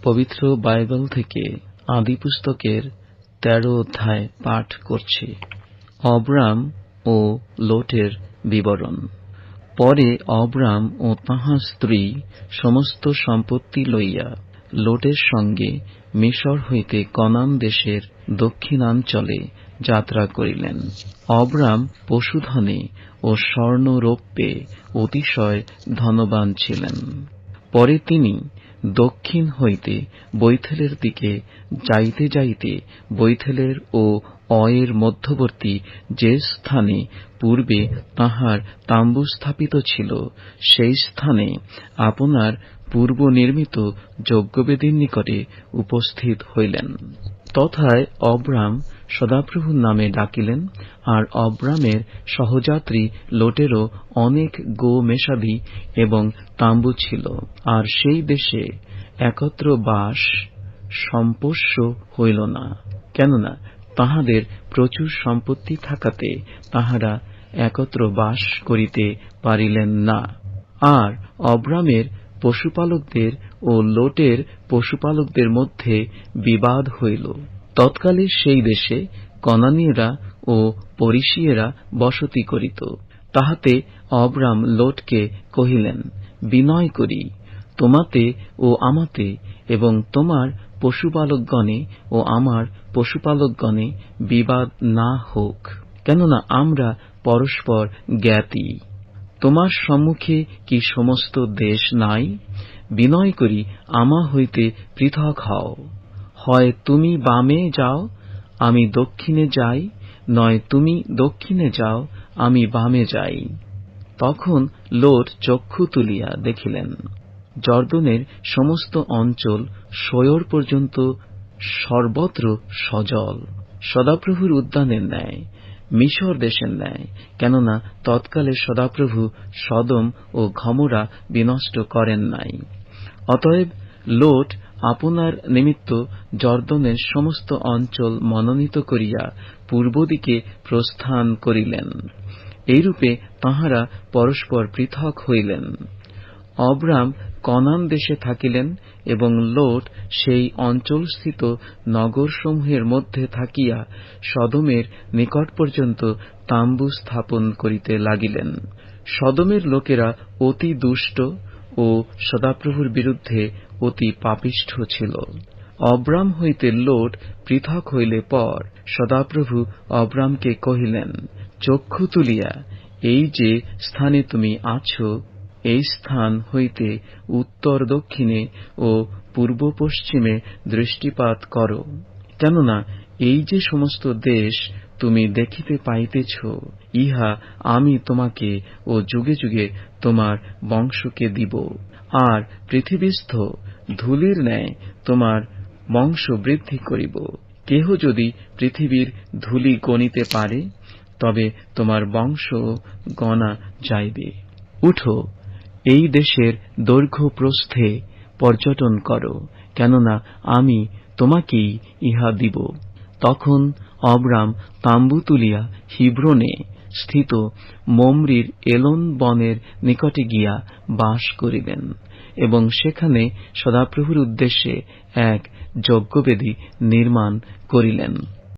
পবিত্র বাইবেল থেকে আদিপুস্তকের ১৩ অধ্যায় পাঠ করছি। অব্রাম ও লোটের বিবরণ। পরে অব্রাম ও তাঁহার স্ত্রী সমস্ত সম্পত্তি লইয়া লোটের সঙ্গে মিশর হইতে কনান দেশের দক্ষিণাঞ্চলে যাত্রা করিলেন। অব্রাম পশুধনে ও স্বর্ণরৌপ্যে অতিশয় ধনবান ছিলেন। পরে তিনি দক্ষিণ হইতে বৈথেলের দিকে যাইতে যাইতে বৈথেলের ও অয়ের মধ্যবর্তী যে স্থানে পূর্বে তাঁহার তাম্বু স্থাপিত ছিল, সেই স্থানে আপনার পূর্ব নির্মিত যজ্ঞবেদীর নিকটে উপস্থিত হইলেন। তথায় অব্রাম সদাপ্রভুর নামে ডাকিলেন। আর অব্রামের সহযাত্রী লোটেরও অনেক গো-মেষাদি এবং তাম্বু ছিল। আর সেই দেশে একত্র বাস সম্পোষ্য হইল না, কেননা তাহাদের প্রচুর সম্পত্তি থাকাতে তাহারা একত্র বাস করিতে পারিলেন না। আর অব্রামের পশুপালকদের ও লোটের পশুপালকদের মধ্যে বিবাদ হইল। তৎকালে সেই দেশে কনানীয়রা ও পরিসীয়েরা বসতি করিত। তাহাতে অব্রাম লোটকে কহিলেন, বিনয় করি তোমাতে ও আমাতে এবং তোমার পশুপালকগণে ও আমার পশুপালকগণে বিবাদ না হোক, কেননা আমরা পরস্পর জ্ঞাতি। তোমার সম্মুখে কি সমস্ত দেশ নাই? বিনয় করি আমা হইতে পৃথক হও। হয় তুমি বামে যাও, আমি দক্ষিণে যাই, নয় তুমি দক্ষিণে যাও, আমি বামে যাই। তখন লোট চক্ষু তুলিয়া দেখিলেন, যর্দনের সমস্ত অঞ্চল সৈয়র পর্যন্ত সর্বত্র সজল, সদাপ্রভুর উদ্যানের ন্যায়, মিশর দেশের ন্যায়, কেননা তৎকালে সদাপ্রভু সদম ও গমোরা বিনষ্ট করেন নাই। অতএব লোট আপনার নিমিত্ত যর্দনের সমস্ত অঞ্চল মনোনীত করিয়া পূর্ব দিকে প্রস্থান করিলেন। এইরূপে তাঁহারা পরস্পর পৃথক হইলেন। অব্রাম কনান দেশে থাকিলেন এবং লোট সেই অঞ্চলস্থিত নগরসমূহের মধ্যে থাকিয়া সদমের নিকট পর্যন্ত তাম্বু স্থাপন করিতে লাগিলেন। সদমের লোকেরা অতি দুষ্ট ও সদাপ্রভুর বিরুদ্ধে অতি পাপিষ্ঠ ছিল। অব্রাম হইতে লোট পৃথক হইলে পর সদাপ্রভু অব্রামকে কহিলেন, চক্ষু তুলিয়া এই যে স্থানে তুমি আছো, এই স্থান হইতে উত্তর দক্ষিণে ও পূর্ব পশ্চিমে দৃষ্টিপাত করো, কেননা এই যে সমস্ত দেশ তুমি দেখিতে পাইতেছ, ইহা আমি তোমাকে ও যুগে যুগে তোমার বংশকে দিব। আর পৃথিবীস্থ ধূলির ন্যায় তোমার বংশ বৃদ্ধি করিব। কেহ যদি পৃথিবীর ধূলি গণিতে পারে, তবে তোমার বংশ গণা যাইবে। উঠো, এই দেশের দৈর্ঘ্য প্রস্থে পর্যটন করো, কেননা আমি তোমাকেই ইহা দিব। তখন অব্রাম তাম্বু তুলিয়া হিব্রোনে স্থিত মমরির এলোন বনের নিকটে গিয়া বাস করিলেন এবং সেখানে সদাপ্রভুর উদ্দেশ্যে এক যজ্ঞবেদী নির্মাণ করিলেন।